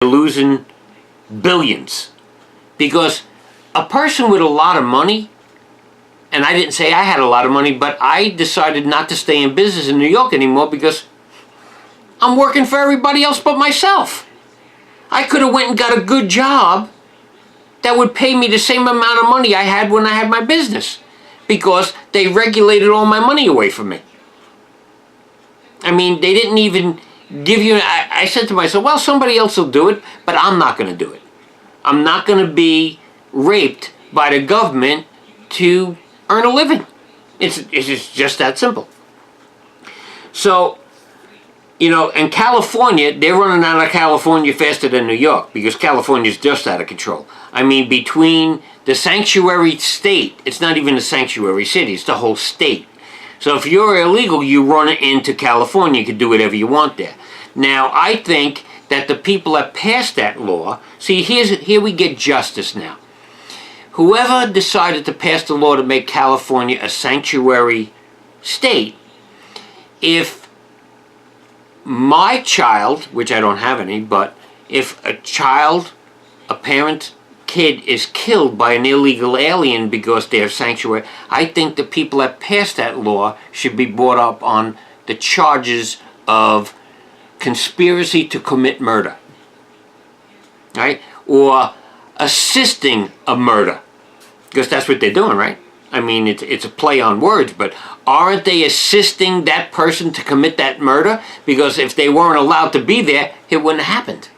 losing billions. Because a person with a lot of money, and I didn't say I had a lot of money, but I decided not to stay in business in New York anymore because I'm working for everybody else but myself. I could have went and got a good job that would pay me the same amount of money I had when I had my business, because they regulated all my money away from me. I mean, they didn't even give you... I said to myself, well, somebody else will do it, but I'm not going to do it. I'm not going to be raped by the government to earn a living. It's just that simple. So, you know, in California, they're running out of California faster than New York, because California's just out of control. I mean, between the sanctuary state, it's not even a sanctuary city, it's the whole state. So if you're illegal, you run into California, you can do whatever you want there. Now, I think that the people that passed that law, see, here we get justice now. Whoever decided to pass the law to make California a sanctuary state, if my child, which I don't have any, but if a child, a parent, kid is killed by an illegal alien because they're sanctuary, I think the people that passed that law should be brought up on the charges of conspiracy to commit murder, right? Or assisting a murder, because that's what they're doing, right? I mean, it's a play on words, but aren't they assisting that person to commit that murder? Because if they weren't allowed to be there, it wouldn't have happened.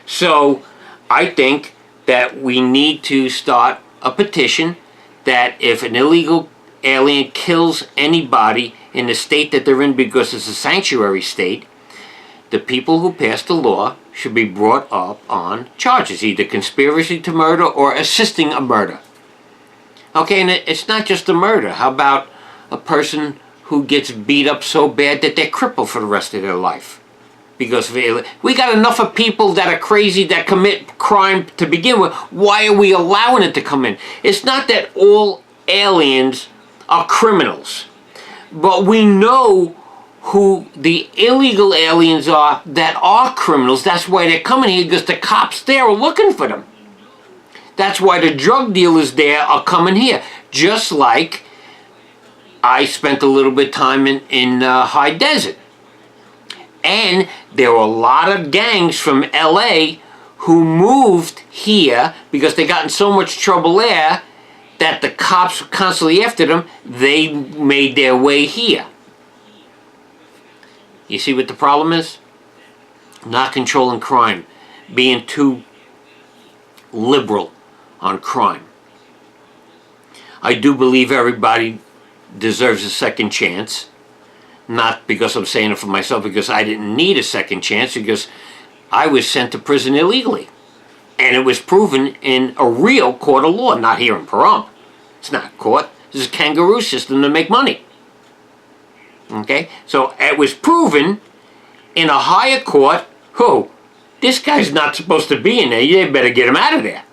So I think that we need to start a petition that if an illegal alien kills anybody in the state that they're in because it's a sanctuary state, the people who passed the law should be brought up on charges, either conspiracy to murder or assisting a murder. Okay, and it's not just a murder. How about a person who gets beat up so bad that they're crippled for the rest of their life? Because we got enough of people that are crazy that commit crime to begin with. Why are we allowing it to come in? It's not that all aliens are criminals, but we know who the illegal aliens are that are criminals. That's why they're coming here, because the cops there are looking for them. That's why the drug dealers there are coming here. Just like I spent a little bit of time in High Desert. And there were a lot of gangs from LA who moved here because they got in so much trouble there that the cops were constantly after them. They made their way here. You see what the problem is? Not controlling crime. Being too liberal on crime. I do believe everybody deserves a second chance. Not because I'm saying it for myself, because I didn't need a second chance, because I was sent to prison illegally. And it was proven in a real court of law, not here in Pahrump. It's not a court. This is a kangaroo system to make money. Okay? So it was proven in a higher court, this guy's not supposed to be in there. You better get him out of there.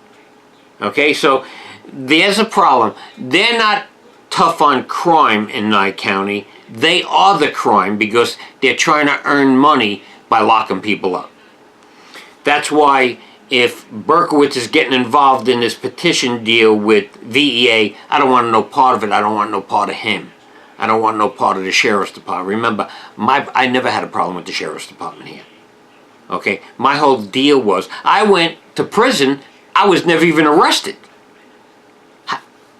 Okay? So there's a problem. They're not tough on crime in Nye County. They are the crime because they're trying to earn money by locking people up. That's why if Berkowitz is getting involved in this petition deal with VEA, I don't want no part of it. I don't want no part of him. I don't want no part of the Sheriff's Department. Remember, I never had a problem with the Sheriff's Department here. Okay? My whole deal was, I went to prison, I was never even arrested.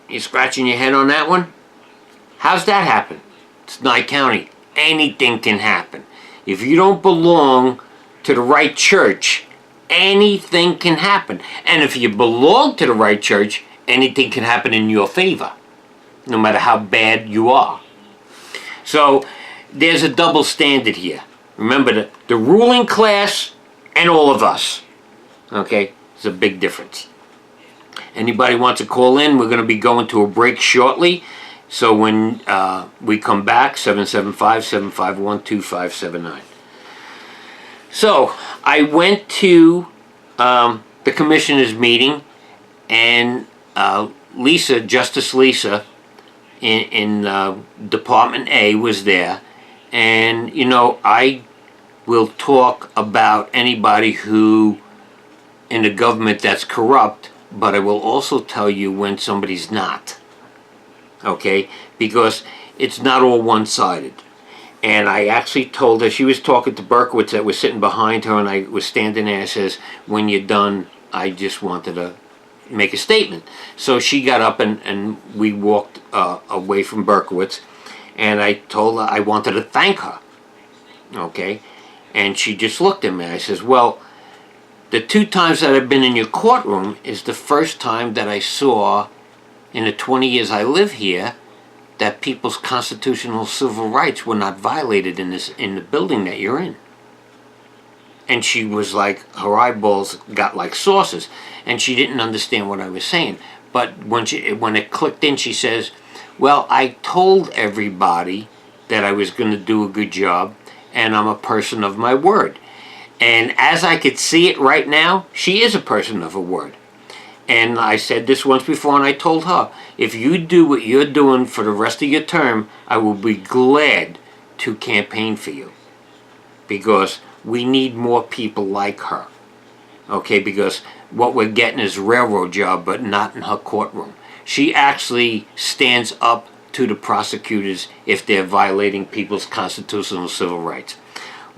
You scratching your head on that one? How's that happen? It's Nye County. Anything can happen. If you don't belong to the right church, anything can happen. And if you belong to the right church, anything can happen in your favor, no matter how bad you are. So there's a double standard here. Remember, the ruling class and all of us. Okay? There's a big difference. Anybody wants to call in, we're going to be going to a break shortly. So when we come back, 775-751-2579. So I went to the commissioners meeting, and Lisa, Justice Lisa, in Department A was there. And, you know, I will talk about anybody who in the government that's corrupt, but I will also tell you when somebody's not. Okay? Because it's not all one-sided. And I actually told her, she was talking to Berkowitz that was sitting behind her, and I was standing there and says, when you're done, I just wanted to make a statement. So she got up and we walked away from Berkowitz, and I told her I wanted to thank her. Okay? And she just looked at me. I says, well, the 2 times that I've been in your courtroom is the first time that I saw in the 20 years I live here that people's constitutional civil rights were not violated in the building that you're in. And she was like, her eyeballs got like saucers, and she didn't understand what I was saying. But when it clicked in, she says, well, I told everybody that I was going to do a good job, and I'm a person of my word. And as I could see it right now, she is a person of her word. And I said this once before, and I told her, if you do what you're doing for the rest of your term, I will be glad to campaign for you. Because we need more people like her. Okay, because what we're getting is a railroad job, but not in her courtroom. She actually stands up to the prosecutors if they're violating people's constitutional civil rights.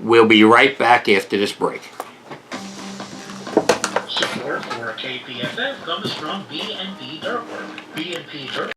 We'll be right back after this break. Support for KPFF comes from BNP Durham. BNP Durham.